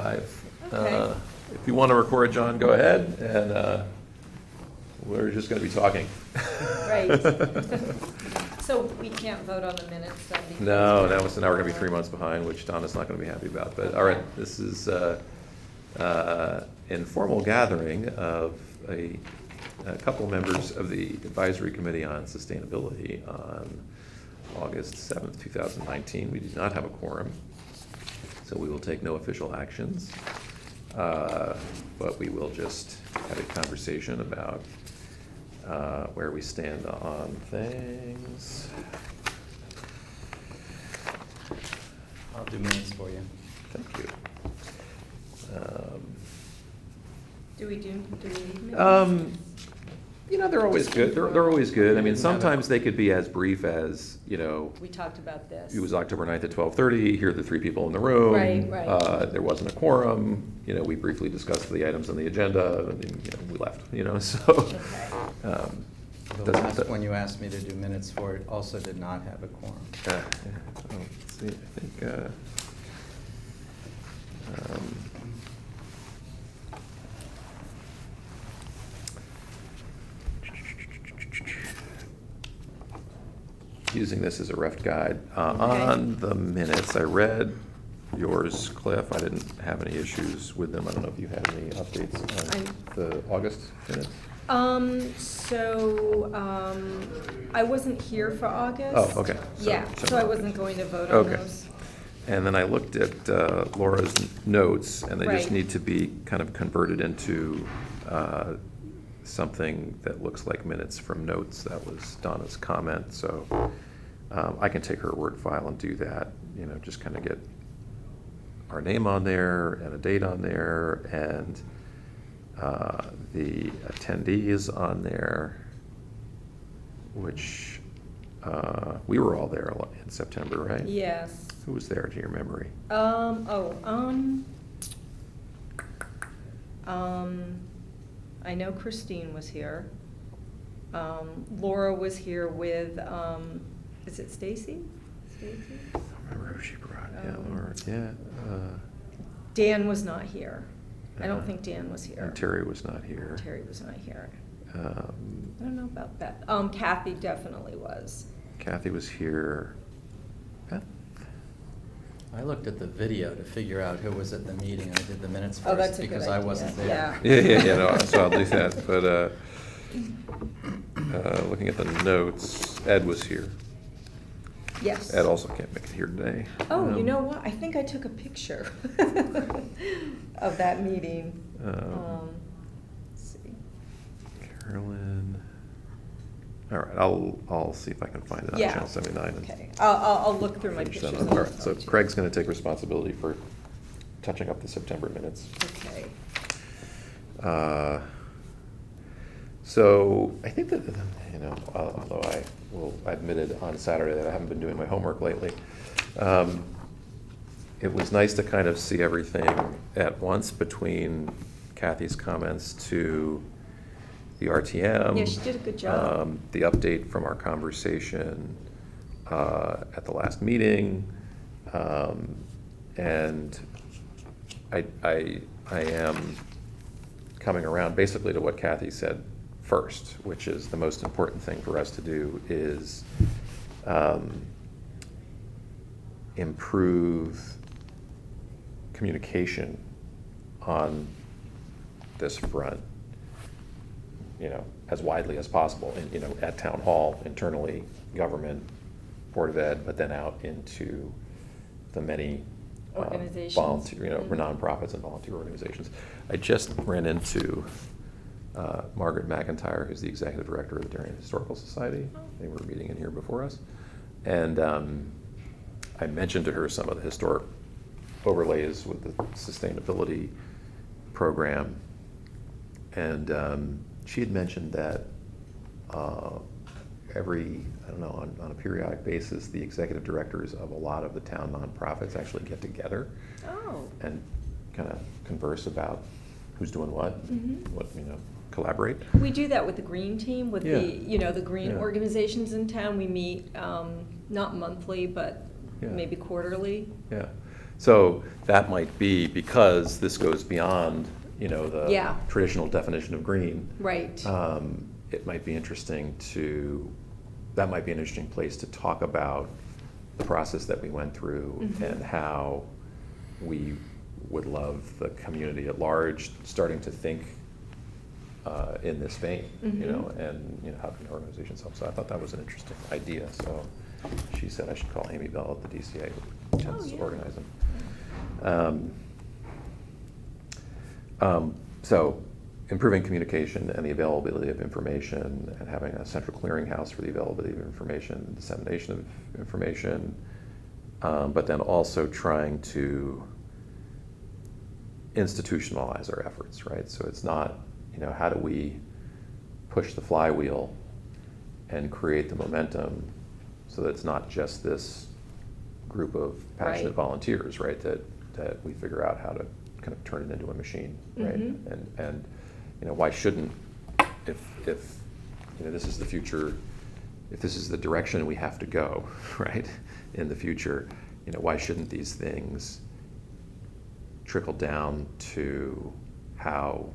live. Okay. If you want to record, John, go ahead, and we're just going to be talking. Right. So we can't vote on the minutes then? Because No, now we're going to be 3 months behind, which Donna's not going to be happy about. But all right, this is informal gathering of a couple members of the Advisory Committee on Sustainability on August 7th, 2019. We do not have a quorum, so we will take no official actions, but we will just have a conversation about where we stand on things. I'll do minutes for you. Thank you. do we need minutes? They're always good. They're always good. I mean, sometimes they could be as brief as, We talked about this. it was October 9th at 12:30, here are the three people in the room. Right. There wasn't a quorum, we briefly discussed the items on the agenda, and then, we left, so. Okay. The last one you asked me to do minutes for it also did not have a quorum. Let's see, I think, using this as a ref guide. On the minutes, I read yours, Cliff. I didn't have any issues with them. I don't know if you had any updates on the August minutes? I wasn't here for August. Oh, okay. So I wasn't going to vote on Okay. those. And then I looked at Laura's notes, and they just Right. need to be kind of converted into something that looks like minutes from notes. That was Donna's comment, so I can take her Word file and do that, just kind of get our name on there and a date on there, and the attendees on there, which we were all there in September, right? Yes. Who was there, to your memory? I know Christine was here. Laura was here with, is it Stacy? I don't remember who she brought. Yeah, Laura. Yeah. Dan was not here. I don't Uh, think Dan was here. And Terry was not here. Terry was not here. I Um, don't know about that. Kathy definitely was. Kathy was here. Beth? I looked at the video to figure out who was at the meeting, and I did the minutes Oh, first that's a good because I idea. wasn't there. Yeah. No, so I'll do that. But looking at the notes, Ed was here. Yes. Ed also can't make it here today. Oh, you know what? I think I took a picture of that meeting. Let's see. Carolyn. All right, I'll see if I can find it on Yeah. Channel 79. and Okay, I'll look through my finish pictures. that and up. All right, so send it to you. Craig's going to take responsibility for touching up the September minutes. Okay. So I think that, although I admitted on Saturday that I haven't been doing my homework lately, it was nice to kind of see everything at once between Kathy's comments to the RTM. Yeah, she did a good job. The update from our conversation at the last meeting, and I am coming around basically to what Kathy said first, which is the most important thing for us to do is improve communication on this front, as widely as possible, and, at town hall, internally, government, Board of Ed, but then out into the many Organizations. volunteer, nonprofits and volunteer organizations. I just ran into Margaret McIntyre, who's the executive director of the Darien Historical Society. They were meeting in here before us. And I mentioned to her some of the historic overlays with the sustainability program. And she had mentioned that on a periodic basis, the executive directors of a lot of the town nonprofits actually get together and kind of converse about who's doing what, what, collaborate. We do that with the green team, with the green Yeah. organizations in town. We meet, not monthly, but Yeah. maybe quarterly. Yeah. So that might be because this goes beyond, the Yeah. traditional definition of green. Right. It might be interesting that might be an interesting place to talk about the process that we went through Mhm. and how we would love the community at large starting to think in this vein, Mhm. and how can organizations help. So I thought that was an interesting idea. So she said I should call Amy Bell at the DCA, who tends to yeah. organize them. So improving communication and the availability of information and having a central clearinghouse for the availability of information, dissemination of information, but then also trying to institutionalize our efforts, right? So it's not, how do we push the flywheel and create the momentum so that it's not just this group of passionate Right. volunteers, right? That we figure out how to kind of turn it into a machine, right? Mhm. And why shouldn't, if this is the future, if this is the direction we have to go, right, in the future, why shouldn't these things trickle down to how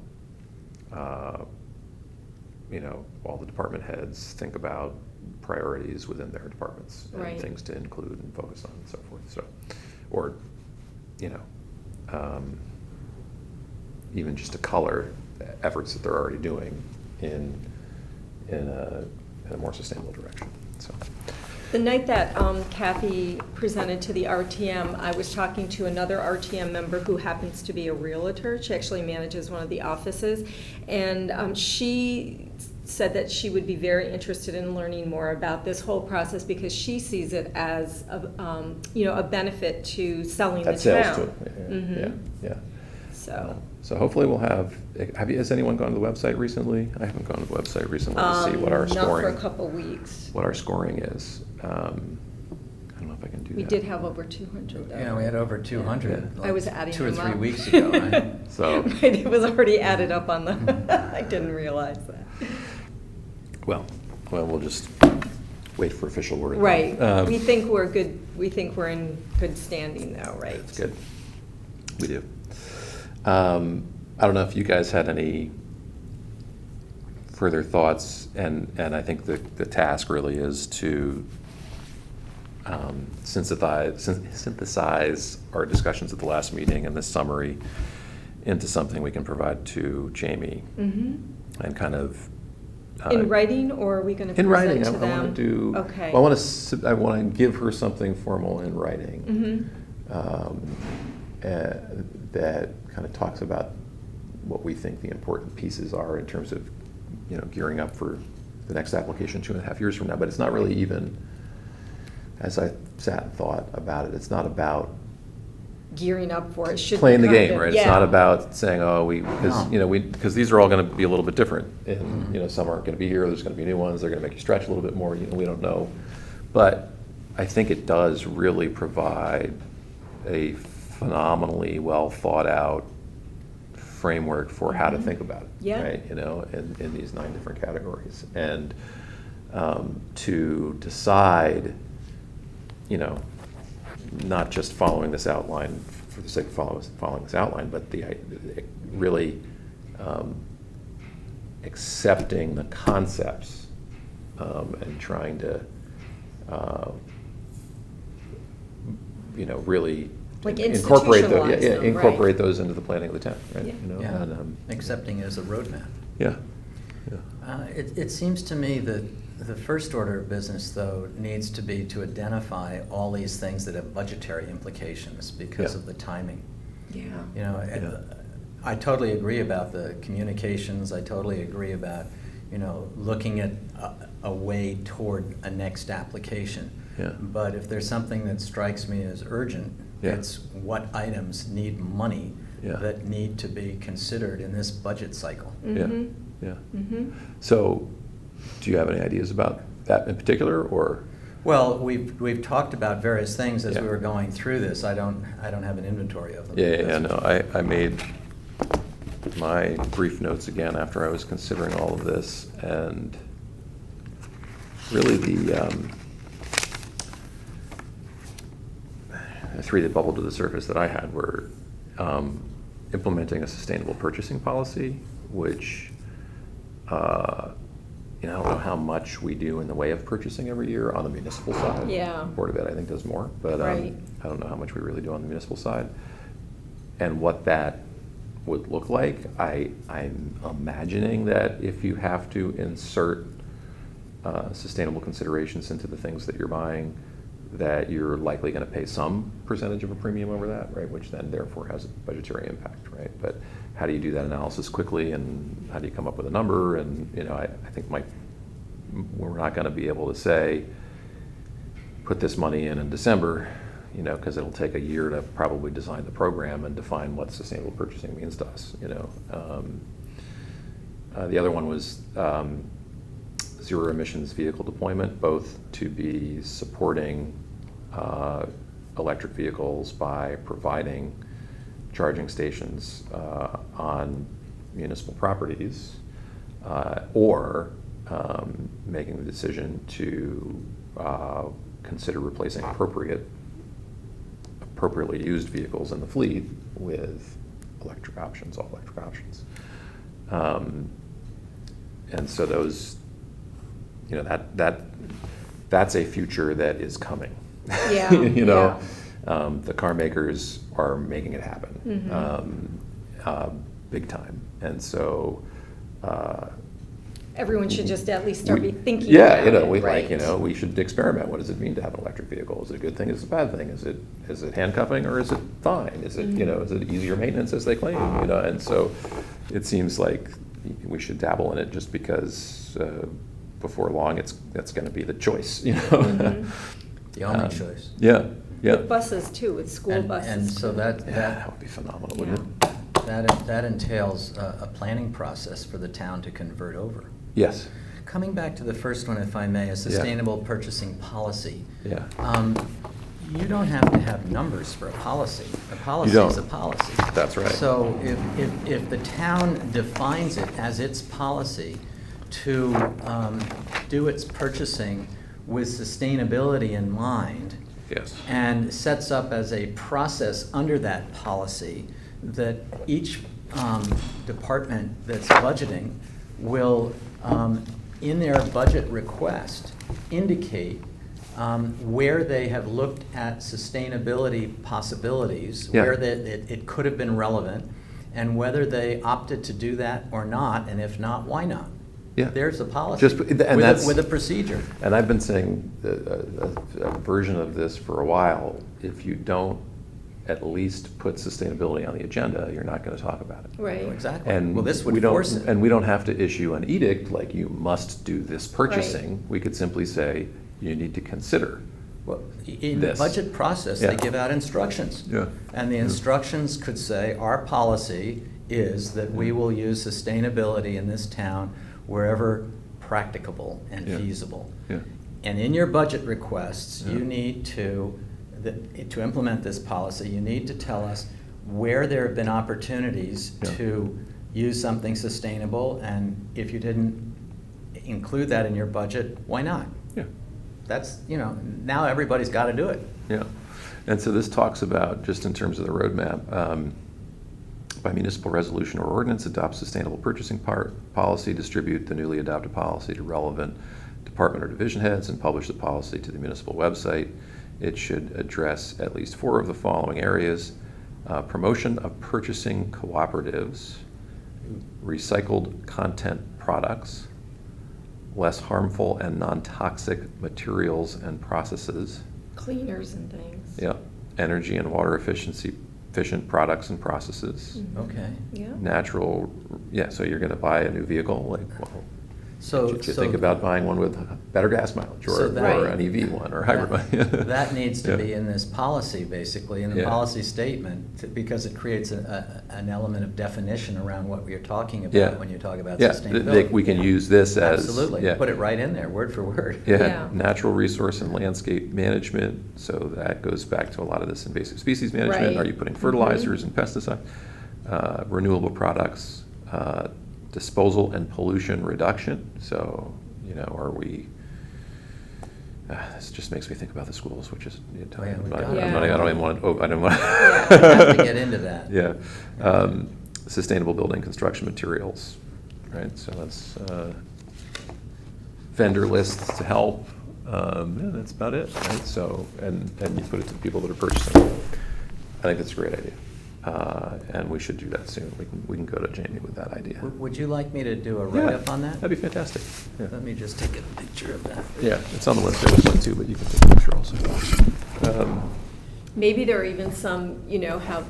all the department heads think about priorities within their departments and Right. things to include and focus on and so forth. So, or even just to color efforts that they're already doing in a more sustainable direction. So. The night that Kathy presented to the RTM, I was talking to another RTM member who happens to be a realtor. She actually manages one of the offices. And she said that she would be very interested in learning more about this whole process because she sees it as a benefit to selling the That sales town. to it. Mhm. Yeah. So. Hopefully we'll has anyone gone to the website recently? I haven't gone to the website recently to see what our scoring. Not for a couple weeks. What our scoring is. I don't know if I can do that. We did have over 200 though. Yeah, we had over 200. Yeah. I was adding 2 or them 3 up. weeks ago, right? So. Right, it was already added up on the, I didn't realize that. Well, we'll just wait for official word. Right, we think we're good, we think we're in good standing though, right? That's good. We do. I don't know if you guys had any further thoughts, and I think the task really is to synthesize our discussions at the last meeting and this summary into something we can provide to Jamie Mm-hmm. and kind of. In writing, or are we gonna In writing, present to them? I want to do. Okay. Well, I want to give her something formal in writing. Mm-hmm. That kind of talks about what we think the important pieces are in terms of, gearing up for the next application 2.5 years from now. But it's not really even, as I sat and thought about it, it's not about Gearing up for it, should be playing the kind game, of- right? yeah. It's not about saying, because, No. because these are all going to be a little bit different. And, Mhm. some aren't going to be here, there's going to be new ones, they're going to make you stretch a little bit more, we don't know. But I think it does really provide a phenomenally well thought out framework for how to Mhm. think about it, Yeah. right? In these 9 different categories. And to decide, not just following this outline for the sake of following this outline, but really accepting the concepts and trying to, really Like incorporate institutionalize them, right. incorporate those into the planning of the town, right? Yeah. Yeah, And, accepting it as a roadmap. yeah. It seems to me that the first order of business, though, needs to be to identify all these things that have budgetary implications because Yeah. of the timing. Yeah. Yeah. I totally agree about the communications, I totally agree about, looking at a way toward a next application. Yeah. But if there's something that strikes me as urgent, Yeah. it's what items need money Yeah. that need to be considered in this budget cycle. Yeah, Mhm. yeah. Mhm. So, do you have any ideas about that in particular, or? Well, we've talked about various things as Yeah. we were going through this. I don't have an inventory of them. Yeah, no, I made my brief notes again after I was considering all of this, and really three that bubbled to the surface that I had were implementing a sustainable purchasing policy, which I don't know how much we do in the way of purchasing every year on the municipal side. Yeah. Board of Ed, I think, does more, but Right. I don't know how much we really do on the municipal side. And what that would look like, I'm imagining that if you have to insert sustainable considerations into the things that you're buying, that you're likely going to pay some percentage of a premium over that, right? Which then therefore has a budgetary impact, right? But how do you do that analysis quickly, and how do you come up with a number? And I think we're not going to be able to say, put this money in December, because it'll take a year to probably design the program and define what sustainable purchasing means to us. The other one was zero emissions vehicle deployment, both to be supporting electric vehicles by providing charging stations on municipal properties, or making the decision to consider replacing appropriately used vehicles in the fleet with electric options, all electric options. And so those, that's a future that is coming. Yeah, The car makers are making it happen, big time. And so everyone should just at least start thinking yeah, about it, we right? we should experiment. What does it mean to have an electric vehicle? Is it a good thing? Is it a bad thing? Is it handcuffing, or is it fine? Is it is it easier maintenance as they claim? And so it seems like we should dabble in it, just because before long that's going to be the choice. The only choice. Yeah. With buses too, with school buses. And so that would be phenomenal, wouldn't it? that entails a planning process for the town to convert over. Yes. Coming back to the first one, if I may, a sustainable purchasing policy. Yeah. You don't have to have numbers for a policy. A policy don't. is a policy. That's right. So if the town defines it as its policy to do its purchasing with sustainability in mind, Yes. and sets up as a process under that policy that each department that's budgeting will, in their budget request, indicate where they have looked at sustainability possibilities, Yeah. where it could have been relevant, and whether they opted to do that or not, and if not, why not? Yeah. There's a policy Just- and that's- with a procedure. And I've been saying a version of this for a while. If you don't at least put sustainability on the agenda, you're not going to talk about it. Right. Exactly. And Well, this would we don't, force it. and we don't have to issue an edict like you must do this purchasing. We could simply say you need to consider. Well, in the This. budget process, Yeah. they give out instructions. Yeah. And the instructions could say, our policy is that we will use sustainability in this town wherever practicable and Yeah. feasible. Yeah. And in your budget requests, Yeah. you need to implement this policy, you need to tell us where there have been opportunities Yeah. to use something sustainable, and if you didn't include that in your budget, why not? Yeah. That's, now everybody's got to do it. Yeah. And so this talks about, just in terms of the roadmap, by municipal resolution or ordinance, adopt sustainable purchasing policy, distribute the newly adopted policy to relevant department or division heads, and publish the policy to the municipal website. It should address at least 4 of the following areas: promotion of purchasing cooperatives, recycled content products, less harmful and non-toxic materials and processes, Cleaners and things. yeah, energy and water efficient products and processes, Okay. Yeah. natural, so you're going to buy a new vehicle, well, So, should you think about buying one with better gas mileage, So or that- or an EV one, or hybrid one? that needs to Yeah. be in this policy, basically, in the Yeah. policy statement, because it creates an element of definition around what we're talking Yeah. about when you talk about Yeah, sustainability. we can use this as. Absolutely, yeah. put it right in there, word for word. Yeah, Yeah. natural resource and landscape management, so that goes back to a lot of this invasive species management. Right. Are you putting fertilizers and pesticides? Renewable products, disposal and pollution reduction, so, are we This just makes me think about the schools, which is, Oh, yeah, we've I got it. don't even want to, I don't want Yeah. We have to get into that. Yeah. Sustainable building construction materials, right? So that's vendor lists to help. Yeah, that's about it, right? So, and you put it to the people that are purchasing. I think that's a great idea. And we should do that soon. We can go to Jamie with that idea. Would you like me to do a write-up on that? That'd be fantastic. Yeah. Let me just take a picture of that. Yeah, it's on the website too, but you can take a picture also. Maybe there are even some, how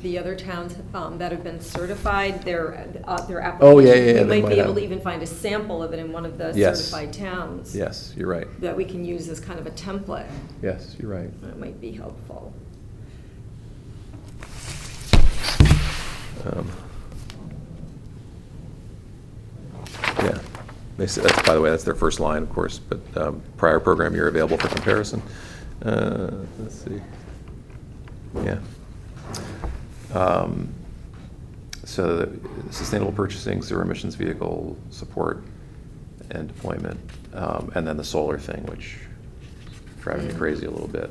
the other towns that have been certified, their application. Oh, yeah, We they might might be able have. to even find a sample of it in one of the Yes. certified towns. Yes, you're right. That we can use as kind of a template. Yes, you're right. That might be helpful. Yeah. That's, by the way, that's their first line, of course, but prior program year available for comparison. Let's see. Yeah. So the sustainable purchasing, zero emissions vehicle support and deployment, and then the solar thing, which is driving me crazy a little bit.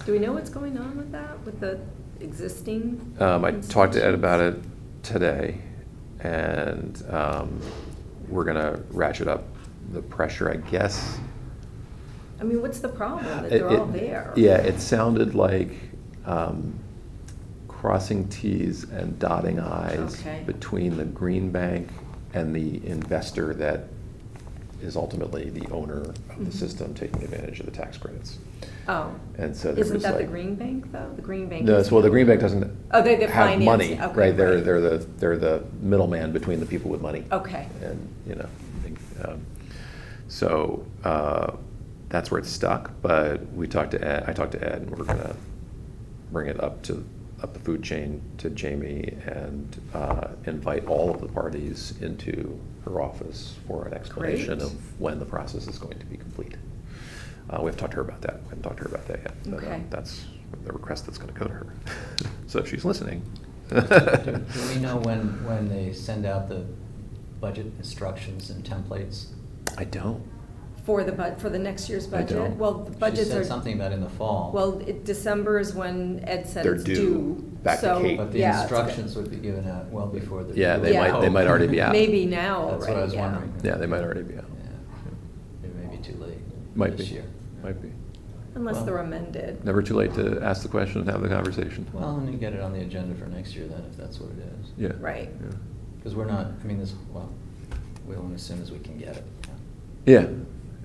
Do we know what's going on with that, with the existing? I talked to Ed installations? about it today, and we're gonna ratchet up the pressure, I guess. I mean, what's the problem? That they're all there? Yeah, it sounded like crossing Ts and dotting Is Okay. between the green bank and the investor that is ultimately the owner of the system taking advantage of the tax credits. Oh. And so there Isn't was that the like- Green Bank, though? The Green Bank No, is. well, the green bank doesn't Oh, they have finance, money, okay, right? They're right. they're the middleman between the people with money. Okay. And, so that's where it's stuck, but I talked to Ed, and we're gonna bring it up the food chain to Jamie and invite all of the parties into her office for an explanation Great. of when the process is going to be complete. We have talked to her about that. We haven't talked to her about that yet. But, Okay. that's the request that's gonna go to her. So if she's listening. Do we know when they send out the budget instructions and templates? I don't. For the next year's I budget? don't. Well, the budgets She said are. something about in the fall. Well, December is when Ed said They're it's due due. back to so, Kate. But the yeah, it's instructions would be given out well before the. Yeah, they Yeah. might already be out. Maybe now That's already, what I was yeah. wondering. Yeah, they might already be out. Yeah. It may be too late Might this be. year. Might be. Unless Well- they're amended. Never too late to ask the question and have the conversation. Well, and you get it on the agenda for next year then, if that's what it is. Yeah. Right. Yeah. Because we're not, we'll as soon as we can get it. Yeah,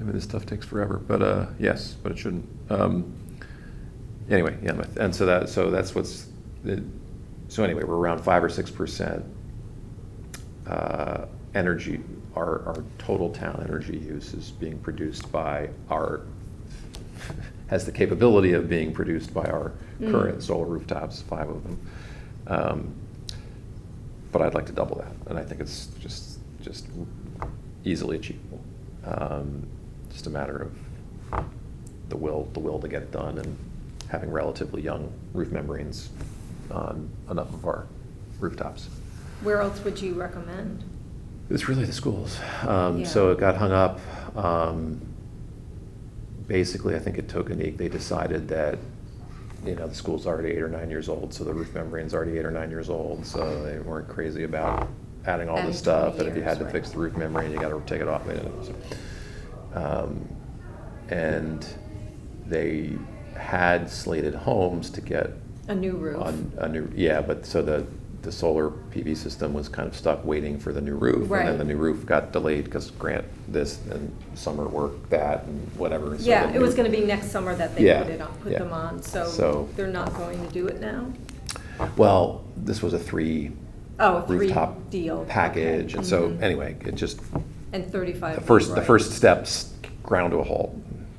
I mean, this stuff takes forever, but yes, but it shouldn't. Anyway, yeah, and so that's what's. So anyway, we're around 5 or 6% energy. Our total town energy use is being produced by has the capability of being produced by our current solar rooftops, 5 of them. But I'd like to double that, and I think it's just easily achievable. Just a matter of the will to get it done, and having relatively young roof membranes on enough of our rooftops. Where else would you recommend? It's really the schools. Yeah. So it got hung up. Basically, I think at Tokenique, they decided that, the school's already 8 or 9 years old, so the roof membrane's already 8 or 9 years old, so they weren't crazy about adding all Adding this stuff. 20 And if you had to years, fix right. the roof membrane, you gotta take it off. And they had slated homes to get A new roof? but so the solar PV system was kind of stuck waiting for the new roof. And Right. then the new roof got delayed because grant this and summer work that and whatever. So Yeah, the it was new- gonna be next summer that they Yeah, put yeah. them on, So- so they're not going to do it now? Well, this was a 3 Oh, a 3 rooftop deal. package. Okay. And so Mhm. anyway, it just, And 35. the first right. steps ground to a halt.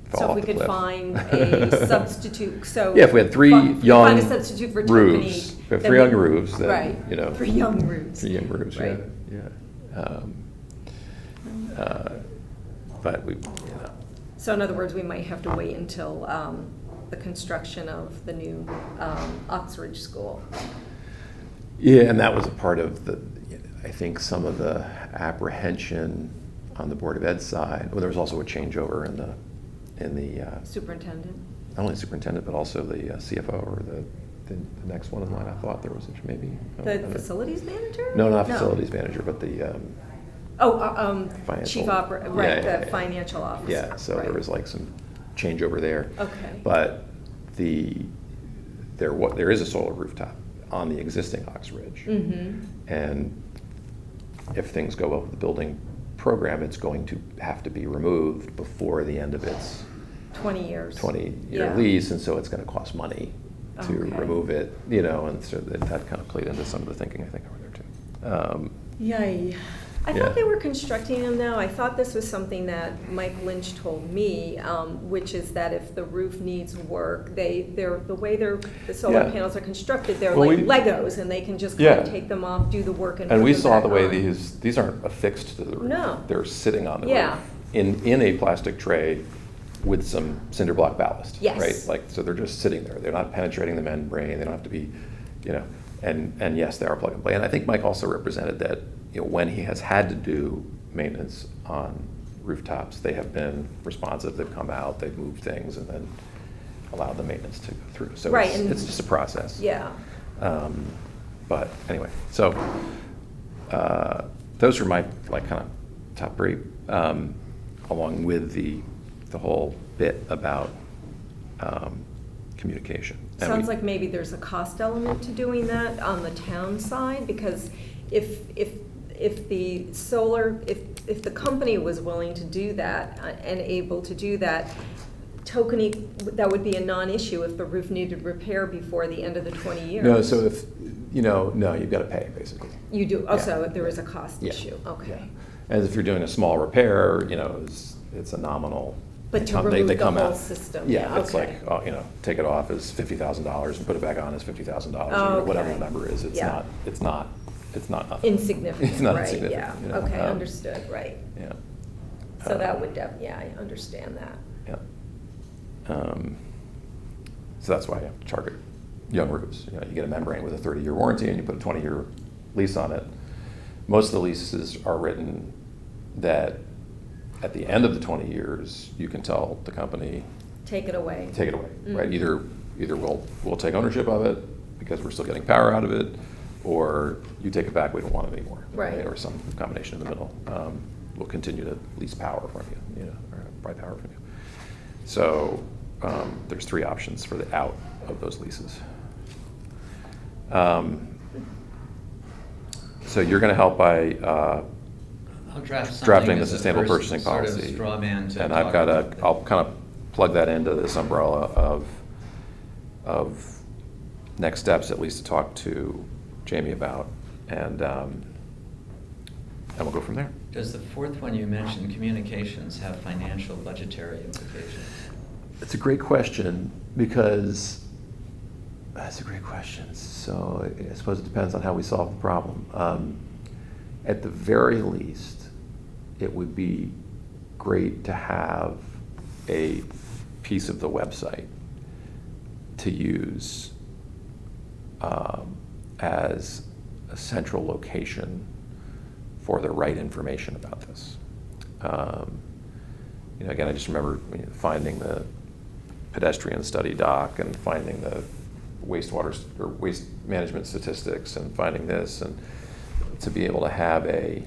Fell So off if we the could cliff. find a substitute, so. Yeah, if we had 3 If we young Find a substitute for roofs, Tokenique, we have then 3 young roofs, then, Right, 3 young roofs. 3 young roofs, yeah, Right. yeah. But we, So in other words, we might have to wait until the construction of the new Oxbridge School. Yeah, and that was a part of I think some of the apprehension on the Board of Ed side. Well, there was also a changeover in the in the, Superintendent? not only superintendent, but also the CFO or the next one in line. I thought there was maybe. The facilities manager? No, not facilities manager, but the. Chief Yeah. financial officer. Yeah, so there right. was like some changeover there. Okay. But there is a solar rooftop on the existing Ox Ridge. Mm-hmm. And if things go well with the building program, it's going to have to be removed before the end of its 20 years. 20-year Yeah. lease, and so it's going to cost money to Okay. remove it, and so that kind of played into some of the thinking, I think, over there too. Yay. I Yeah. thought they were constructing them now. I thought this was something that Mike Lynch told me, which is that if the roof needs work, the way the solar Yeah. panels are constructed, they're Well, like we- Legos, and they can just kind of Yeah. take them off, do the work, and And put we them saw back the way on. these aren't affixed to the roof. No. They're sitting on the Yeah. roof in a plastic tray with some cinder block ballast. Yes. Right? Like, so they're just sitting there. They're not penetrating the membrane. They don't have to be, and yes, they are plug and play. And I think Mike also represented that, when he has had to do maintenance on rooftops, they have been responsive. They've come out, they've moved things, and then allowed the maintenance to go through. So Right, it's, and- it's just a process. Yeah. But anyway, so those are my kind of top three, along with the whole bit about communication. And Sounds we- like maybe there's a cost element to doing that on the town side, because if the solar, if the company was willing to do that and able to do that, that would be a non-issue if the roof needed repair before the end of the 20 years. No, so if, no, you've got to pay, basically. You do, Yeah. so there is a cost Yeah. issue, okay. Yeah. And if you're doing a small repair, it's a nominal. But to they remove the come whole out. system, Yeah, yeah, it's okay. like, take it off as $50,000 and put it back on as $50,000, Oh, or whatever okay. the number is. Yeah. It's not nothing. Insignificant, It's not right, insignificant, yeah, okay, um, understood, right. Yeah. So that would, yeah, I understand that. Yeah. So that's why I have to target young roofs. You get a membrane with a 30-year warranty and you put a 20-year lease on it. Most of the leases are written that at the end of the 20 years, you can tell the company, Take it away. take it away, right? Mhm. Either we'll take ownership of it because we're still getting power out of it, or you take it back, we don't want it anymore. Right. Or some combination in the middle. We'll continue to lease power from you, or buy power from you. So there's three options for the out of those leases. So you're going to help by I'll draft something drafting the as a sustainable first purchasing sort of policy. straw man to And talk I've got about. I'll kind of plug that into this umbrella of next steps, at least to talk to Jamie about, and we'll go from there. Does the fourth one you mentioned, communications, have financial budgetary implications? It's a great question, because that's a great question. So I suppose it depends on how we solve the problem. At the very least, it would be great to have a piece of the website to use as a central location for the right information about this. Again, I just remember finding the pedestrian study doc and finding the wastewater or waste management statistics and finding this, and to be able to have a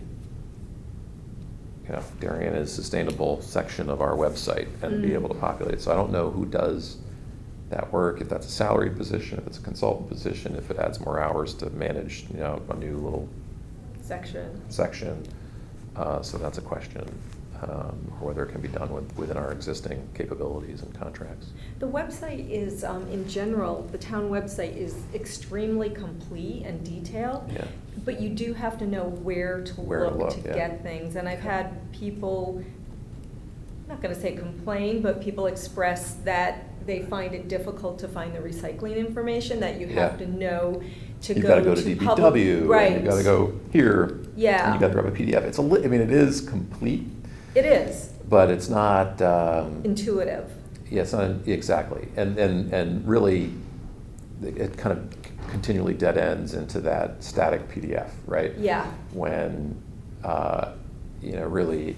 Darien is sustainable section of our website and be able to populate it. So I don't know who does that work, if that's a salaried position, if it's a consultant position, if it adds more hours to manage, a new little Section. section. So that's a question, or whether it can be done within our existing capabilities and contracts. The website is, in general, the town website is extremely complete and detailed. Yeah. But you do have to know where to Where to look look, to yeah. get things. And I've had people, I'm not gonna say complain, but people express that they find it difficult to find the recycling information, that you have Yeah. to know to You've go got to go to to public. DPW, Right. and you've got to go here. Yeah. And you've got to grab a PDF. It is complete, It is but it's not, intuitive. yeah, it's not, exactly. And really, it kind of continually dead ends into that static PDF, right? Yeah. When, really,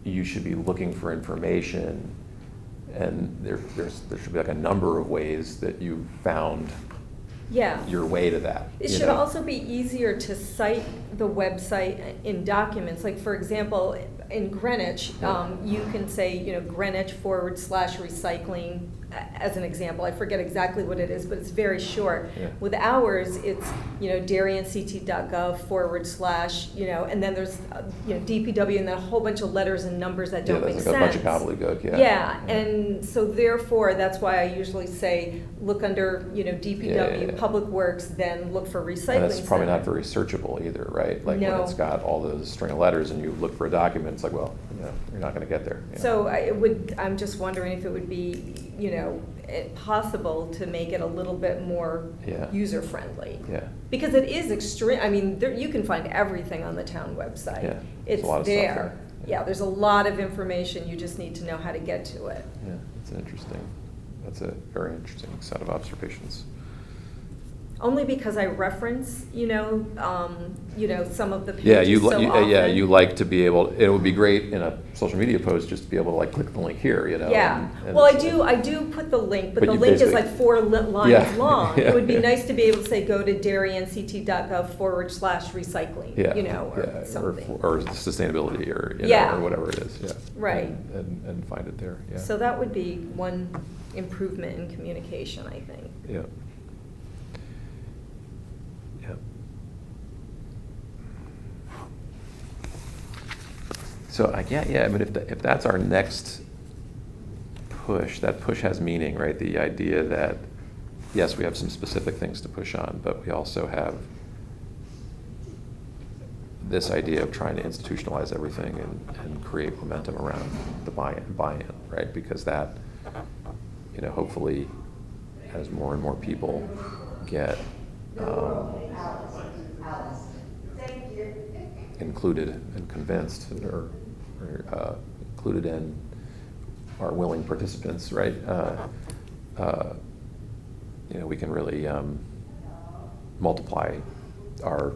you should be looking for information And there should be like a number of ways that you found Yeah. your way to that. It you should know? also be easier to cite the website in documents. Like, for example, in Greenwich, you can say, Greenwich /recycling as an example. I forget exactly what it is, but it's very short. Yeah. With ours, it's, dariencT.gov / and then there's, DPW, and then a whole bunch of letters and numbers that don't make there's sense. like a bunch of gobbledygook, yeah. Yeah, and so therefore, that's why I usually say, look under, DPW, Yeah. Public Works, then look for recycling. And it's probably not center. very searchable either, right? Like when No. it's got all those string of letters and you look for a document, it's like, well, you're not gonna get there. So I'm just wondering if it would be, possible to make it a little bit more Yeah. user-friendly. Yeah. Because it is extreme, I mean, you can find everything on the town website. Yeah, there's It's a lot of stuff there. there. Yeah, there's a lot of information, you just need to know how to get to it. Yeah, that's a very interesting set of observations. Only because I reference, some of the Yeah, pages so often. you like to be able, it would be great in a social media post just to be able to like click the link here, Yeah, and well, it's- I do put the link, but But the you link is basically- like 4 lines Yeah, long. yeah, It would be yeah. nice to be able to say, go to dariencT.gov /recycling, Yeah, or yeah, something. or sustainability, or, Yeah. or whatever it is, yeah. Right. And find it there, yeah. So that would be one improvement in communication, I think. Yeah. Yeah. So, I mean, if that's our next push, that push has meaning, right? The idea that, yes, we have some specific things to push on, but we also have this idea of trying to institutionalize everything and create momentum around the buy-in, right? Because that, hopefully, as more and more people get included and convinced, or included and are willing participants, right? We can really multiply our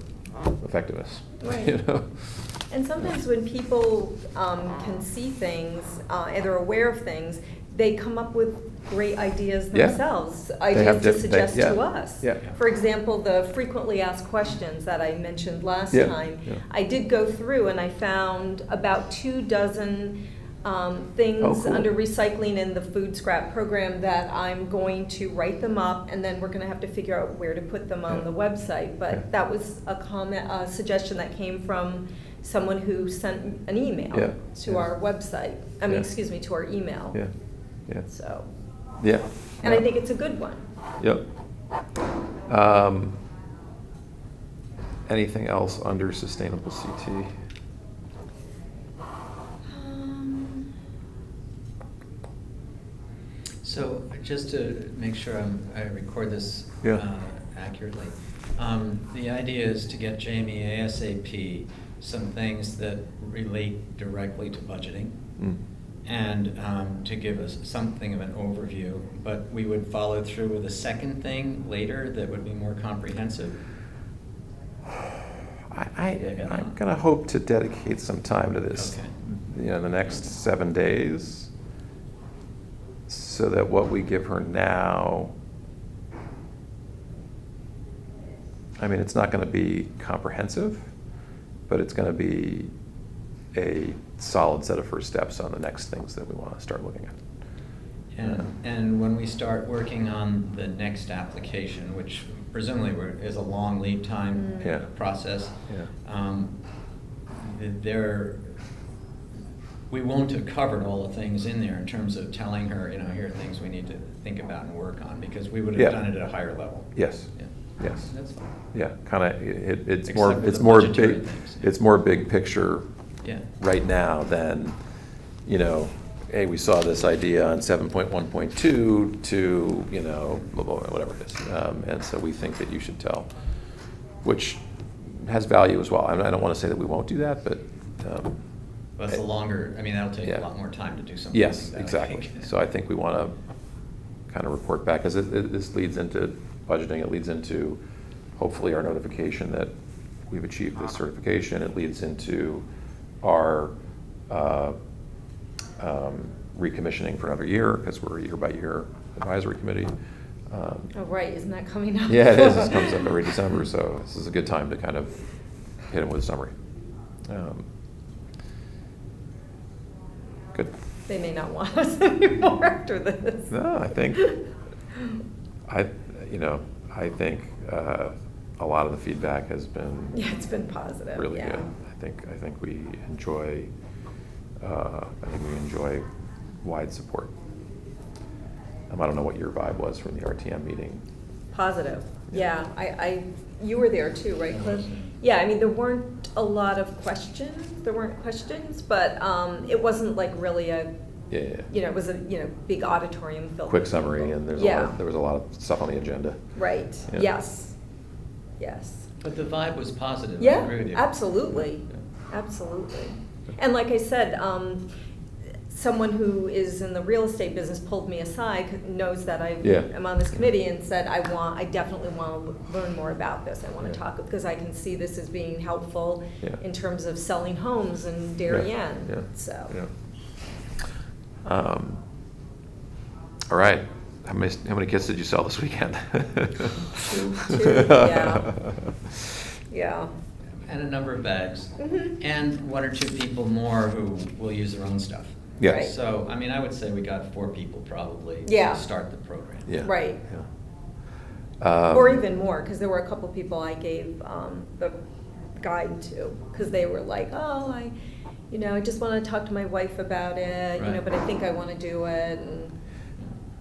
effectiveness. Right. And sometimes when people can see things, and they're aware of things, they come up with great ideas Yeah. themselves, have ideas to diff- suggest yeah. to us. Yeah. For example, the frequently asked questions that I mentioned last Yeah. time. Yeah. I did go through and I found about 24 things Oh, cool. under recycling in the food scrap program that I'm going to write them up, and then we're going to have to figure out where to put them on Yeah. the website. But Yeah. that was a suggestion that came from someone who sent an email Yeah. to Yeah. our website. I mean, Yeah. excuse me, to our email. Yeah, yeah, So, yeah. and I think it's a good one. Yep. Anything else under sustainable CT? So just to make sure I record this Yeah. accurately, the idea is to get Jamie ASAP some things that relate directly to budgeting, Mm. and to give us something of an overview, but we would follow through with a second thing later that would be more comprehensive. I'm gonna hope to dedicate some time to this, Okay. the next 7 days, so that what we give her now, I mean, it's not gonna be comprehensive, but it's gonna be a solid set of first steps on the next things that we wanna start looking at. And when we start working on the next application, which presumably is a long lead time Yeah. process, Yeah. we won't have covered all the things in there in terms of telling her, here are things we need to think about and work on, because we would have Yeah. done it at a higher level. Yes, Yeah. yes. That's fine. Yeah, kinda, it's Except more, for it's the more budgetary big, things. it's more big picture Yeah. right now than, hey, we saw this idea on 7.1.2 to, blah, blah, blah, whatever it is. And so we think that you should tell, which has value as well. I mean, I don't want to say that we won't do that, but. But it's that'll take Yeah. a lot more time to do something Yes, like that, I exactly. think. So I think we want to kind of report back, because this leads into budgeting, it leads into hopefully our notification that we've achieved this certification, it leads into our recommissioning for another year, because we're a year-by-year advisory committee. Oh, right, isn't that coming up? Yeah, it is. This comes up every December, so this is a good time to kind of hit them with a summary. Good. They may not want us anymore after this. No, I think a lot of the feedback has been Yeah, it's been positive. really yeah. good. I think we enjoy wide support. I don't know what your vibe was from the RTM meeting. Positive. Yeah, you were there too, right, Cliff? Yeah, I mean, there weren't a lot of questions. There weren't questions, but it wasn't like really Yeah. it was a, big auditorium filled Quick with summary, people. and Yeah. there was a lot of stuff on the agenda. Right, Yeah. yes. But the vibe was positive, I Yeah, agree with you. absolutely, absolutely. And like I said, someone who is in the real estate business pulled me aside, knows that I Yeah. am on this committee, and said, I definitely want to learn more about this. I want to Yeah. talk, because I can see this as being helpful Yeah. in terms of selling homes in Darien, Yeah. so. Yeah. All right. How many kits did you sell this weekend? Two, yeah. Yeah. And a number of bags. Mhm. And one or two people more who will use their own stuff. Yes. Right. So, I mean, I would say we got 4 people probably Yeah. to start the program. Yeah. Right. Yeah. Or even more, because there were a couple people I gave the guide to, because they were like, oh, I just want to talk to my wife about it, Right. but I think I want to do it. And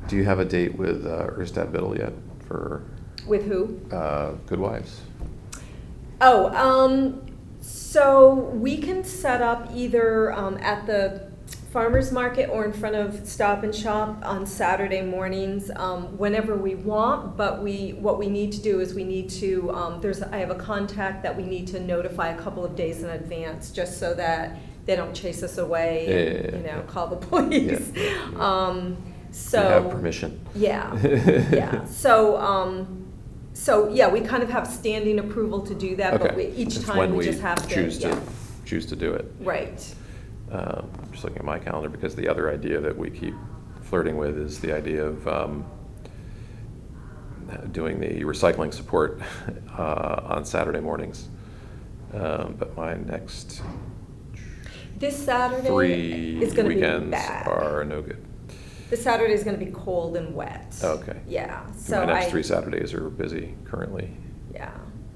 Do you have a date with Erstad Biddle yet for with who? Good Wives? Oh, so we can set up either at the farmer's market or in front of Stop and Shop on Saturday mornings, whenever we want. But what we need to do is we need to, I have a contact that we need to notify a couple of days in advance, just so that they don't chase us away and, Yeah. call the police. Yeah. So. You have permission. Yeah, yeah. So yeah, we kind of have standing approval to do that, but Okay. each It's time when we just have to. choose to do it. Right. I'm just looking at my calendar, because the other idea that we keep flirting with is the idea of doing the recycling support on Saturday mornings. But my next This Saturday 3 is going to be weekends bad. are no good. This Saturday is going to be cold and wet. Okay. Yeah. So My next 3 Saturdays are busy currently. Yeah.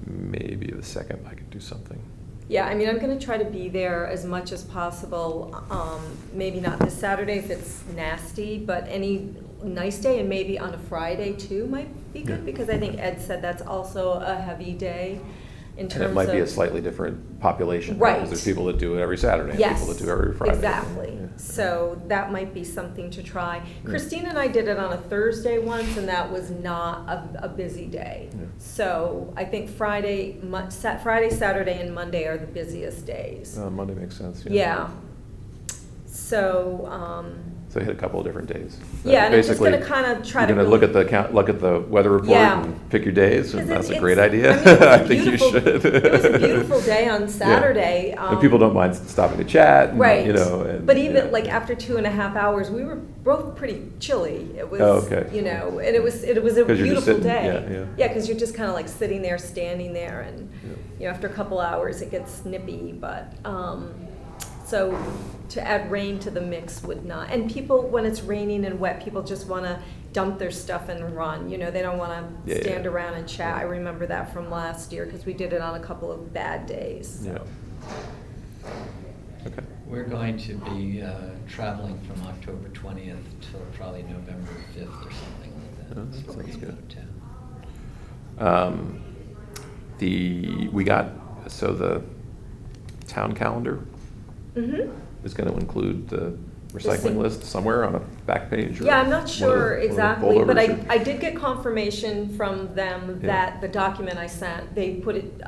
Maybe the second I could do something. Yeah, I mean, I'm going to try to be there as much as possible. Maybe not this Saturday if it's nasty, but any nice day, and maybe on a Friday too might be good, Yeah. because I think Ed said that's also a heavy day in terms And of. it might be a slightly different population. Right. Because there's people that do it every Saturday and Yes, people that do it every Friday. exactly. Yeah. So that might be something to try. Christine and I did it on a Thursday once, and that was not a busy day. Yeah. So I think Friday, Saturday, and Monday are the busiest days. Monday makes sense. Yeah. So, So hit a couple of different days. yeah, and I'm just Basically, gonna kind of try to. You're gonna really- look at the weather report Yeah. and pick your days, and 'Cause that's a it's- great idea. I mean, it was I a think you beautiful- should. It was a beautiful day on Saturday. And people don't mind stopping to chat, and, Right. and, but even yeah. like after 2.5 hours, we were both pretty chilly. It was, Oh, okay. and it was a 'Cause you're just beautiful sitting- day. yeah. Yeah, because you're just kind of like sitting there, standing there, and Yeah. after a couple hours it gets nippy. But so to add rain to the mix would not. And people, when it's raining and wet, people just want to dump their stuff and run. They don't want to Yeah, stand yeah. around and chat. I remember that from last year because we did it on a couple of bad days. Yeah. Okay. We're going to be traveling from October 20th till probably November 5th or something like that. Oh, that So we're sounds gonna good. go to town. The town calendar Mm-hmm. is going to include the recycling same- list somewhere on a back page? Or Yeah, I'm not one of sure the- one of the exactly, but foldovers, or- I did get confirmation from them Yeah. that the document I sent, they put it,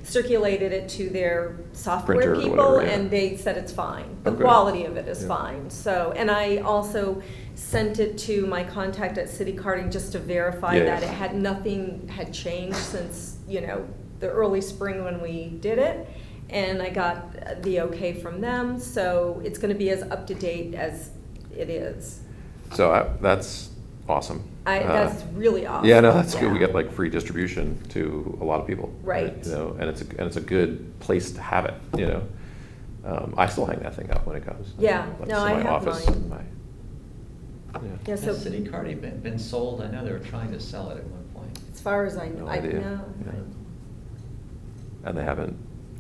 circulated it to their software Printer or people, whatever, yeah. and they said it's fine. The Okay. quality of it is Yeah. fine, so, and I also sent it to my contact at City Carding just to verify Yeah. that nothing had changed since, the early spring when we did it. And I got the okay from them, so it's gonna be as up to date as it is. So that's awesome. That's really awesome. Yeah, no, that's good. Yeah. We get like free distribution to a lot of people. Right. You know, and it's a good place to have it, you know. I still hang that thing up when it comes. Yeah. Like, No, it's in I my have office, mine. and yeah. Yeah, so Has City Card been sold? I know they were trying to sell it at one point. as far as I No know, idea. know. Yeah. And they haven't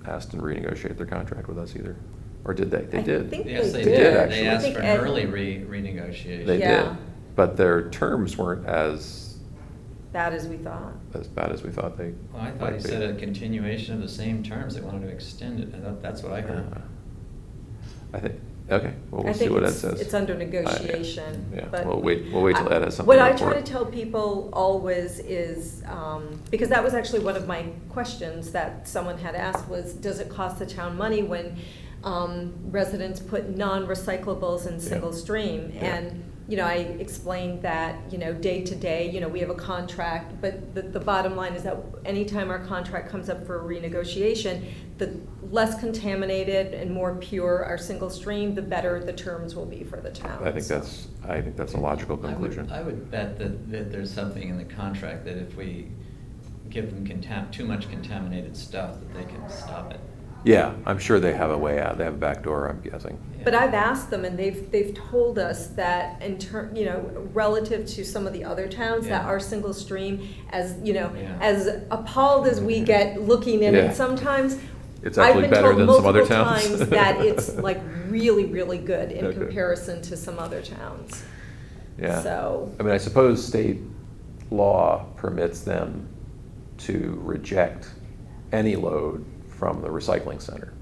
asked to renegotiate their contract with us either. Or did they? They I did. think Yes, they they did. did. actually. They I asked think for an Ed- early renegotiation. They Yeah. did. But their terms weren't as Bad as we thought. bad as we thought they Well, I thought might he be. said a continuation of the same terms. They wanted to extend it. I thought that's what I heard. I think, okay, well, I we'll see think what Ed it's- says. it's under negotiation, Yeah, but we'll wait till Ed has something What to I report. try to tell people always is, because that was actually one of my questions that someone had asked was, does it cost the town money when residents put non-recyclables in single stream? Yeah. And, you know, I explained that, you know, day to day, you know, we have a contract, but the bottom line is that anytime our contract comes up for renegotiation, the less contaminated and more pure our single stream, the better the terms will be for the town. I think that's a logical conclusion. I would bet that there's something in the contract that if we give them too much contaminated stuff, that they can stop it. Yeah, I'm sure they have a way out. They have a back door, I'm guessing. Yeah. But I've asked them, and they've told us that you know, relative to some of the other towns that Yeah. are single stream, as, you know, Yeah. as appalled as we get looking in Yeah. it sometimes, It's actually better than some other towns. I've been told multiple times that it's like really, really good in Okay. comparison to some other towns. Yeah. So, I mean, I suppose state law permits them to reject any load from the recycling center,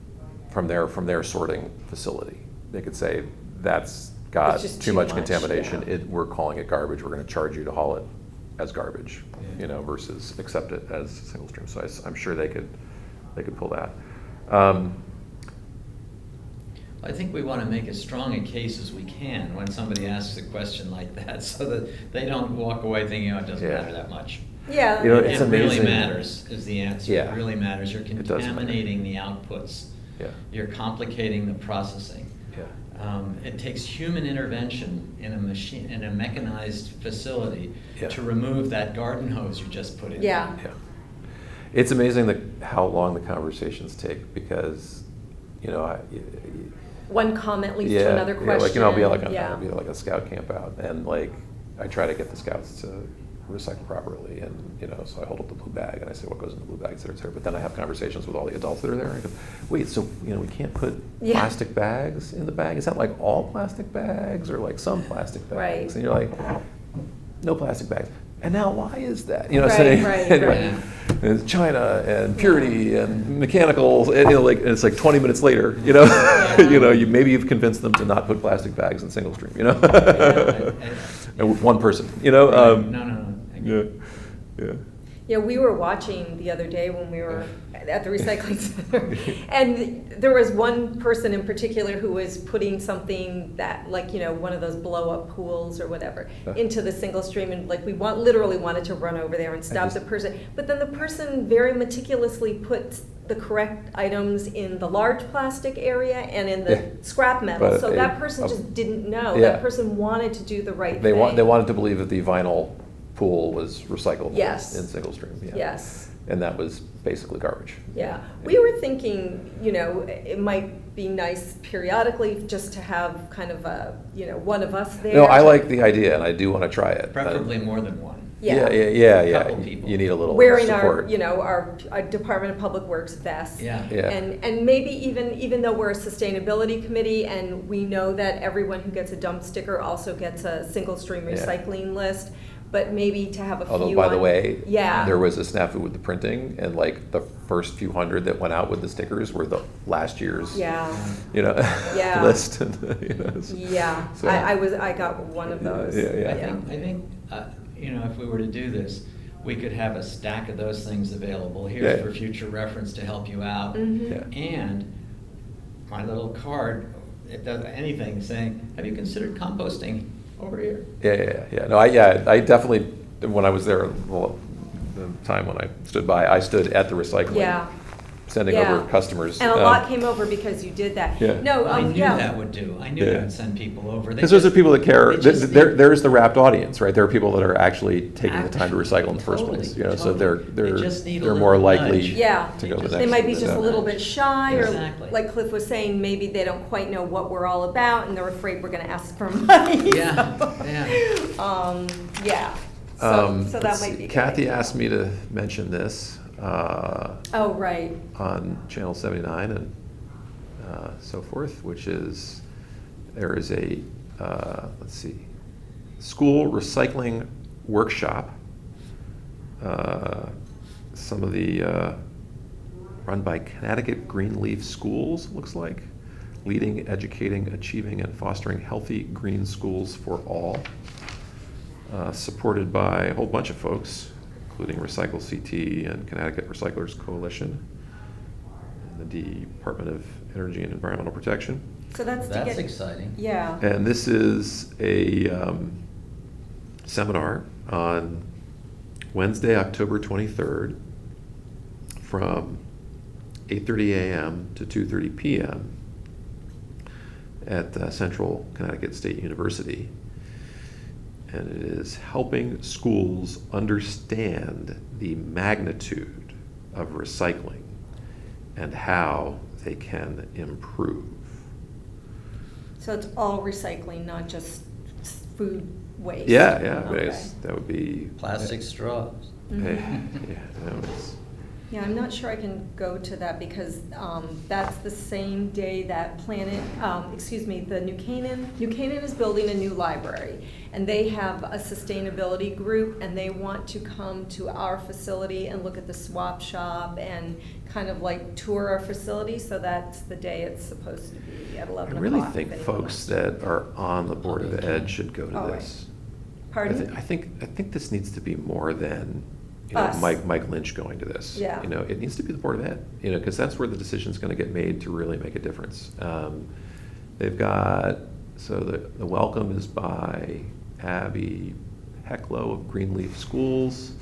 from their sorting facility. They could say, that's got It's just too too much much, contamination, yeah. we're calling it garbage, we're gonna charge you to haul it as garbage, Yeah. you know, versus accept it as single stream. So I'm sure they could pull that. I think we want to make as strong a case as we can when somebody asks a question like that, so that they don't walk away thinking, oh, it doesn't Yeah. matter that much. yeah. You know, it's It really amazing. matters is the answer. Yeah. It really matters. You're It does matter. contaminating the outputs. Yeah. You're complicating the processing. Yeah. It takes human intervention in a machine, in a mechanized facility, Yeah. to remove that garden hose you just put in. Yeah. Yeah. It's amazing how long the conversations take, because, you know, One comment leads yeah, to another question. like, you know, Yeah. I'll be like a scout camp out, and like, I try to get the scouts to recycle properly, and, you know, so I hold up the blue bag, and I say what goes in the blue bag, et cetera, et cetera. But then I have conversations with all the adults that are there, and I go, wait, so, you know, we can't put Yeah. plastic bags in the bag? Is that like all plastic bags, or like some plastic bags? Right. And you're like, no plastic bags. And now, why is that? You know, Right, saying, right, and you're right. like, and China and purity and mechanicals, and, you know, like, and it's like 20 minutes later, you know, Yeah. you know, maybe you've convinced them to not put plastic bags in single stream, you know, Yeah. and with one person, you know. No. Yeah, yeah. Yeah, we were watching the other day when we were at the recycling center, and there was one person in particular who was putting something that, like, you know, one of those blow-up pools or whatever, into the single stream, and like, literally wanted to run over there and stop the person. But then the person very meticulously put the correct items in the large plastic area and in the Yeah. scrap metal, But so that person just didn't know. Yeah. That person wanted to do the right They thing. they wanted to believe that the vinyl pool was recyclable Yes. in single stream. Yeah. Yes. And that was basically garbage. Yeah, we were thinking, you know, it might be nice periodically just to have kind of a, you know, one of us there. No, I to- like the idea, and I do want to try it. Preferably more than one. Yeah, yeah. Couple people. You need a little Wearing support. our, you know, our Department of Public Works vests. Yeah. Yeah. And maybe even though we're a sustainability committee and we know that everyone who gets a dump sticker also gets a single stream Yeah. recycling list, but maybe to have a few. Although, by the on- way, Yeah. there was a snafu with the printing, and like the first few hundred that went out with the stickers were the last year's, Yeah, you know, Yeah. list. And, you know, yeah, so- I got one of those. Yeah. I think, you know, if we were to do this, we could have a stack of those things available here Yeah. for future reference to help you out. Mhm. Yeah. And my little card, it does anything saying, have you considered composting over here? Yeah. No, I definitely, when I was there, well, the time when I stood by, I stood at the recycling Yeah. sending Yeah. over customers. And a lot came over because you did that. Yeah. No, I knew yeah. that would do. I knew Yeah. that would send people over. They Because those are just- people that care. they just There, need- there's the wrapped audience, right? There are people that are actually taking the time to recycle in the first Totally, place. You know, so totally. they're They just need a they're more little likely nudge. Yeah. to go to the They next might be just a step. little bit shy, or Exactly. like Cliff was saying, maybe they don't quite know what we're all about, and they're afraid we're gonna ask for money. Yeah, So, yeah. Yeah, so that let's might see. be. a good Kathy idea. asked me to mention this Oh, right. on Channel 79 and so forth, which is, there is a, let's see, school recycling workshop. Some of the, run by Connecticut Greenleaf Schools, looks like, leading, educating, achieving, and fostering healthy green schools for all. Supported by a whole bunch of folks, including Recycle CT and Connecticut Recyclers Coalition, and the Department of Energy and Environmental Protection. So that's to That's get. exciting. Yeah. And this is a seminar on Wednesday, October 23rd, from 8:30 a.m. to 2:30 p.m. at Central Connecticut State University. And it is helping schools understand the magnitude of recycling and how they can improve. So it's all recycling, not just food waste. Yeah, I Okay. guess that would be. Plastic straws. Mhm. Yeah, no, it's, Yeah, I'm not sure I can go to that because that's the same day that the New Canaan is building a new library. And they have a sustainability group, and they want to come to our facility and look at the swap shop and kind of like tour our facility. So that's the day it's supposed to be, at 11 I o'clock. really if think anyone folks wants to. that are on the Board of Okay. Ed should go to Oh, right. this. Pardon? I think this needs to be more than, Us. Mike Lynch going to this. Yeah. It needs to be the Board of Ed, because that's where the decision's gonna get made to really make a difference. They've got, so the welcome is by Abby Hecklow of Greenleaf Schools,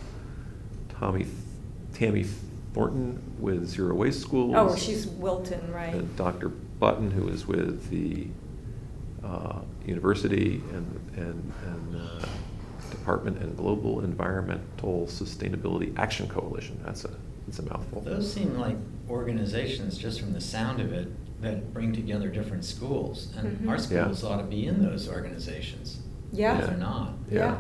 Tammy Thornton with Zero Waste Schools. Oh, she's Wilton, right? And Dr. Button, who is with the University and Department and Global Environmental Sustainability Action Coalition. It's a mouthful. Those seem like organizations, just from the sound of it, that bring together different schools. And our Mhm. Yeah. schools ought to be in those organizations. Yeah. If they're not. Yeah.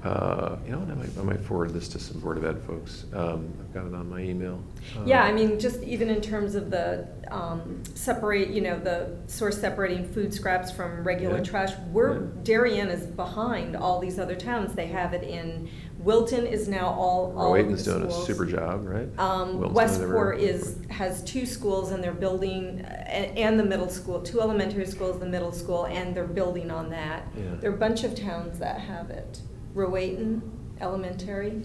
I might forward this to some Board of Ed folks. I've got it on my email. Yeah, I mean, just even in terms of the the source separating food scraps from regular Yeah. trash, Yeah. Darien is behind all these other towns. They have it in, Wilton is now all of the Rowayton's doing a schools. super job, right? Wilton's doing Westport everywhere. has 2 schools, and they're building, and the middle school, 2 elementary schools, the middle school, and they're building on that. Yeah. There are a bunch of towns that have it. Rowayton Elementary.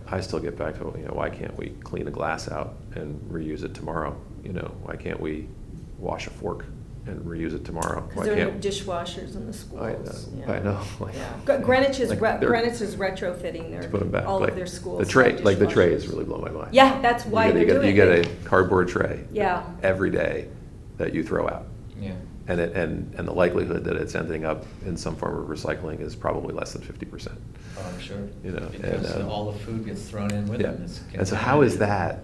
I still get back to, why can't we clean a glass out and reuse it tomorrow? Why can't we wash a fork and reuse it tomorrow? Because Why there are no can't? dishwashers in the schools. I know. Yeah. Greenwich is Like, they're- Greenwich is retrofitting To put them back. all like, of their schools. The tray, have like the dishwashers. trays really blow my mind. Yeah, that's why they're doing it. You get a cardboard tray. Yeah. Every day that you throw out. Yeah. And the likelihood that it's ending up in some form of recycling is probably less than 50%. Oh, I'm sure. And, Because all the food gets thrown in with Yeah, it. It's and so how is contaminated.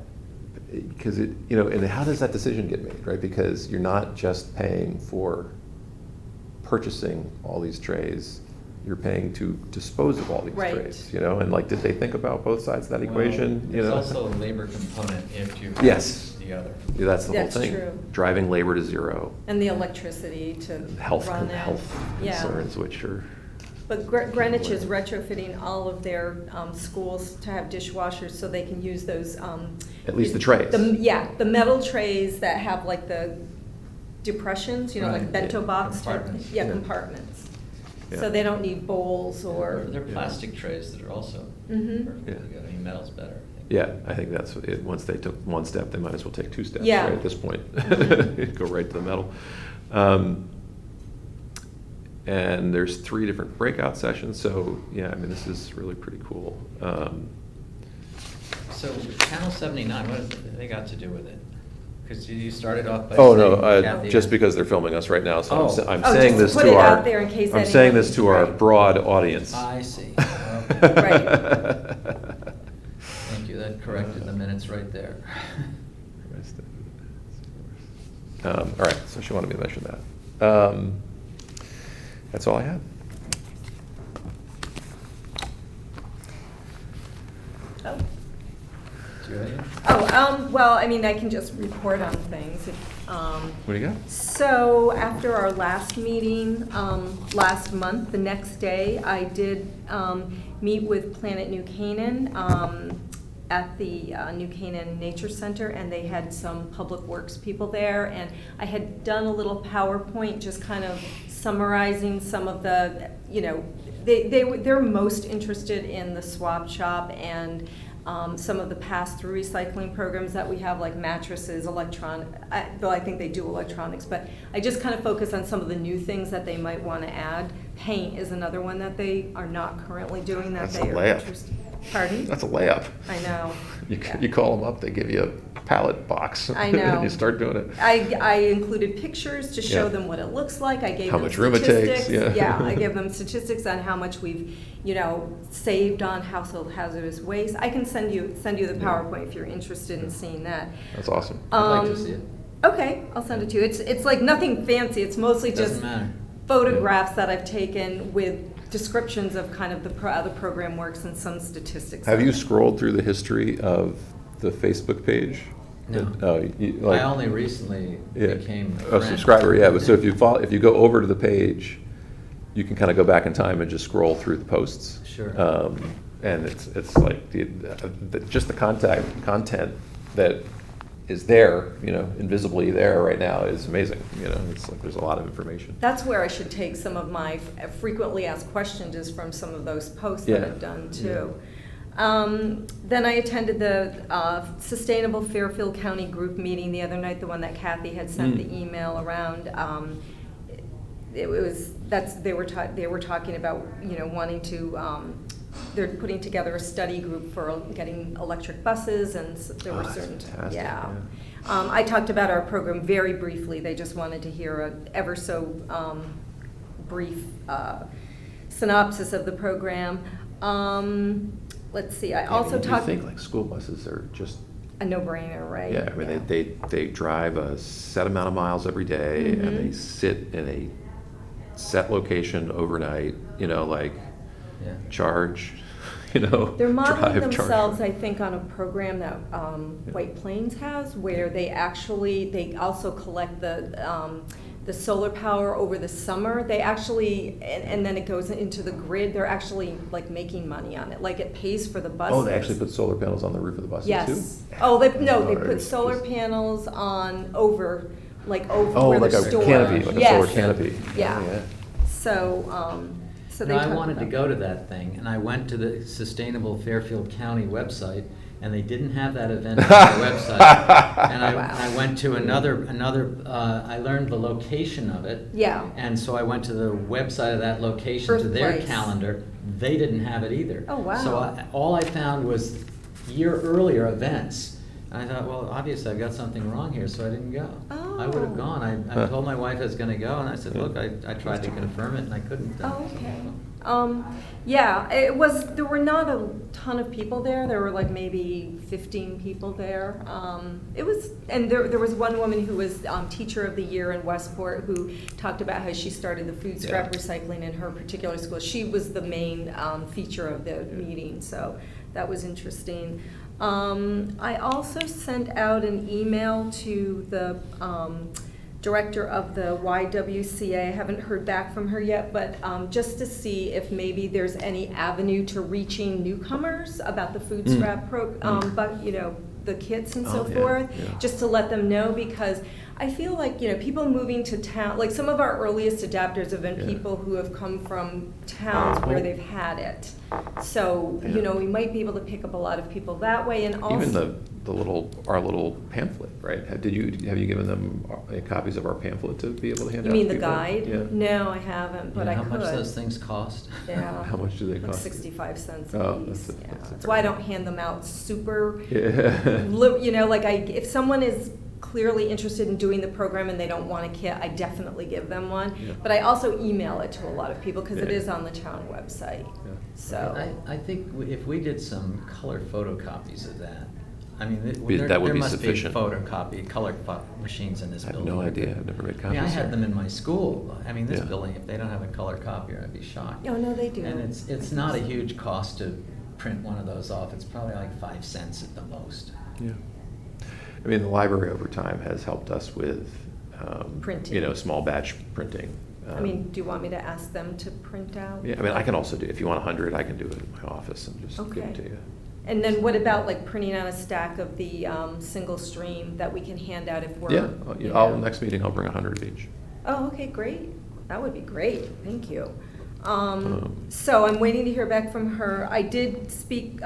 that, because and how does that decision get made, right? Because you're not just paying for purchasing all these trays, you're paying to dispose of all these Right. trays, and like, did they think about both sides of that Well, equation? There's also a labor component if you Yes. the other. Yeah, that's the whole That's thing. true. Driving labor to zero, And the electricity to health run it. Yeah. concerns, which are, But Greenwich is retrofitting all of their schools to have dishwashers so they can use those. At least the trays. The metal trays that have like the depressions, like Right. bento Yeah. box type. Compartments. Yeah, Yeah. compartments. Yeah. So they don't need bowls or. They're plastic trays that are also Mhm. perfectly Yeah. good. I mean, metal's better. I think. yeah, I think that's it. Once they took one step, they might as well take 2 steps, Yeah. right, at this point. Mhm. Go right to the metal. And there's 3 different breakout sessions, so, yeah, I mean, this is really pretty cool. So Channel 79, what has they got to do with it? Because you started off by Oh, saying no, Kathy just has- because they're filming us right now, so Oh. I'm Oh, saying just this put to it our, out there in case I'm saying anyone- this to our right. broad audience. I see. Right. Thank you, that corrected the minutes right there. All right, so she wanted me to mention that. That's all I had. Oh. Do you have any? Well, I mean, I can just report on things. What do you got? So after our last meeting, last month, the next day, I did meet with Planet New Canaan at the New Canaan Nature Center, and they had some public works people there, and I had done a little PowerPoint just kind of summarizing some of the, they're most interested in the swap shop and some of the pass-through recycling programs that we have, like mattresses, though I think they do electronics, but I just kind of focus on some of the new things that they might want to add. Paint is another one that they are not currently doing that That's they a are layup. interested. Pardon? That's a layup. I know. You call them up, they give you a pallet box. I know. And you start doing it. I included pictures to show Yeah. them what it looks like. I gave How them much room it takes, statistics. yeah. I gave them statistics on how much we've, saved on household hazardous waste. I can send you the PowerPoint if you're interested in seeing that. That's awesome. I'd like to see it. Okay, I'll send it to you. It's like nothing fancy. It's mostly Doesn't just matter. photographs that I've taken with descriptions of kind of how the program works and some statistics. Have on you it. scrolled through the history of the Facebook page? No. Like, I only recently became a a friend. subscriber, yeah, but so if you go over to the page, you can kind of go back in time and just scroll through the posts. Sure. And it's like just the content that is there, invisibly there right now is amazing. It's like there's a lot of information. That's where I should take some of my frequently asked questions is from some of those posts that Yeah. I've done too. Then I attended the Sustainable Fairfield County group meeting the other night, the one that Kathy had sent the email around. They were talking about wanting to. They're putting together a study group for getting electric buses, and there were that's certain. fantastic, Yeah. yeah. I talked about our program very briefly. They just wanted to hear a ever so brief synopsis of the program. Let's see. I also You talked. think like school buses are just. A no-brainer, right? Yeah, I mean, they drive a set amount of miles every day, and they Mhm. sit in a set location overnight, Yeah. charge, They're modeling drive, charge. themselves, I think, on a program that White Plains has, where they also collect the solar power over the summer. They actually, and then it goes into the grid. They're actually like making money on it. Like it pays for the buses. Oh, they actually put solar panels on the roof of the buses too? Yes. Oh, they put it's solar just- panels on over Oh, where like the a store. canopy, like a Yes. solar canopy. Yeah. Oh, So they No, I talked wanted to about go to that thing, and I went to the Sustainable Fairfield County website, and they didn't have that event on their website. And Wow. I went to another, I learned the location of it. Yeah. And so I went to the website of that location, to their Birthplace. calendar. They didn't have it either. Oh, wow. So all I found was year earlier events. And I thought, well, obviously I've got something wrong here, so I didn't go. I would have Oh. gone. I Huh. told my wife I was gonna go, and I said, look, I tried to confirm it, and I couldn't. Oh, okay. Yeah, there were not a ton of people there. There were like maybe 15 people there. There was one woman who was teacher of the year in Westport who talked about how she started the food scrap Yeah. recycling in her particular school. She was the main feature of the meeting, so that was interesting. I also sent out an email to the director of the YWCA. I haven't heard back from her yet, but just to see if maybe there's any avenue to reaching newcomers about the food scrap the kits and Oh, so yeah, forth, yeah. just to let them know, because I feel like, people moving to town, like some of our earliest adapters have been Yeah. people who have come from towns where they've had it. So, Yeah. we might be able to pick up a lot of people that way, and also. Even our little pamphlet, right? Have you given them copies of our pamphlet to be able to hand out You to mean the people? guide? Yeah. No, I haven't, but You I know could. how much those things cost? Yeah. How much do they Like cost? 65 cents Oh, a piece. that's a- Yeah. that's a That's why I fair- don't hand them out super, Yeah. if someone is clearly interested in doing the program and they don't want a kit, I definitely give them one. Yeah. But I also email it to a lot of people because it Yeah. is on the town website. Yeah. So, I think if we did some color photocopies of that, I mean, That would there be must be sufficient. color machines in this I have building. no idea. I've never made I mean, I copies had here. them in my school. I mean, this Yeah. building, if they don't have a color copier, I'd be shocked. oh, no, they do. And it's not a huge cost to print one of those off. It's probably like 5 cents at the most. Yeah. I mean, the library over time has helped us with, Printing. small batch printing. I mean, do you want me to ask them to print out? Yeah, I mean, I can also do, if you want 100, I can do it in my office and just give it to Okay. you. And then what about like printing out a stack of the single stream that we can hand out if we're, Yeah, next meeting, I'll bring 100 of each. Oh, okay, great. That would be great. Thank you. Um, So I'm waiting to hear back from her. I did speak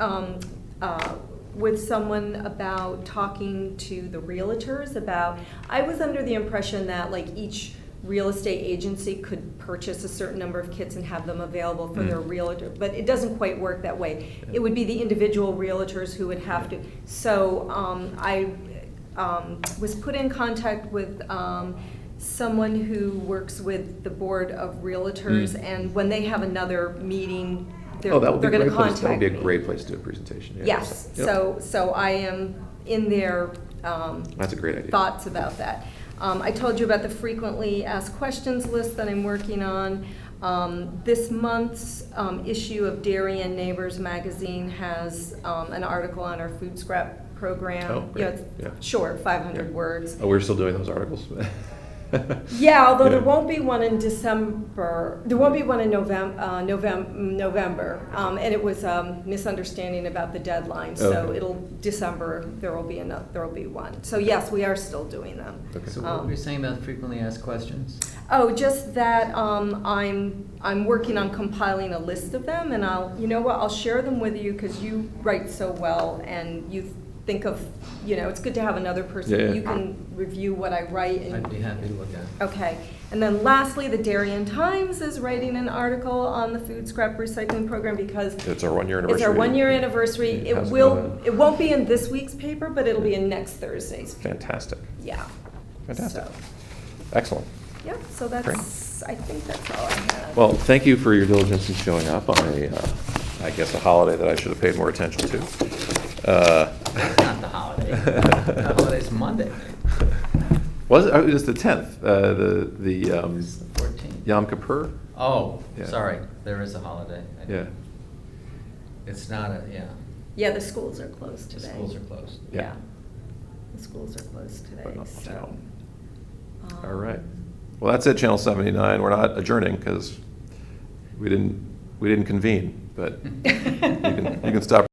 with someone about talking to the realtors about, I was under the impression that like each real estate agency could purchase a certain number of kits and have them available for their realtor, but it doesn't quite work that way. It would be the individual realtors who would have to. So I was put in contact with someone who works with the board of realtors, and when they have another meeting, they're Oh, that would be a going to great place, contact that would be a me. great place to do a presentation, yeah. Yes, Yep. so I am in their That's a great idea. thoughts about that. I told you about the frequently asked questions list that I'm working on. This month's issue of Dairy and Neighbors magazine has an article on our food scrap program. Oh, great. It's Yeah. short, 500 Yeah. words. Oh, we're still doing those articles? Yeah, although there Yeah. won't be one in December, there won't be one in November. And it was misunderstanding about the deadline, so Okay. December, there will be one. So yes, we are still doing them. Okay. So what were you saying about frequently asked questions? Oh, just that I'm working on compiling a list of them, and I'll share them with you because you write so well, and you think of, it's good to have another person. Yeah, yeah. You can review what I write. And I'd be happy to look at it. Okay, and then lastly, the Darien Times is writing an article on the food scrap recycling program because It's our 1 year anniversary. it's our 1 year anniversary. How's it going? It won't be in this week's paper, but it'll be in next Thursday's. Fantastic. Yeah. Fantastic. So, Excellent. yeah, so Great. I think that's all I have. Well, thank you for your diligence in showing up on I guess, a holiday that I should have paid more attention to. It's not the holiday. The holiday's Monday. Was it? Oh, it was the 10th, the It's the 14th. Yom Kippur? Oh, Yeah. sorry, there is a holiday. Yeah. It's not Yeah, the schools are closed the today. schools are closed. Yeah. Yeah, the schools are closed today, But not so. town. um, All right. Well, that's it, Channel 79. We're not adjourning because we didn't convene, but you can stop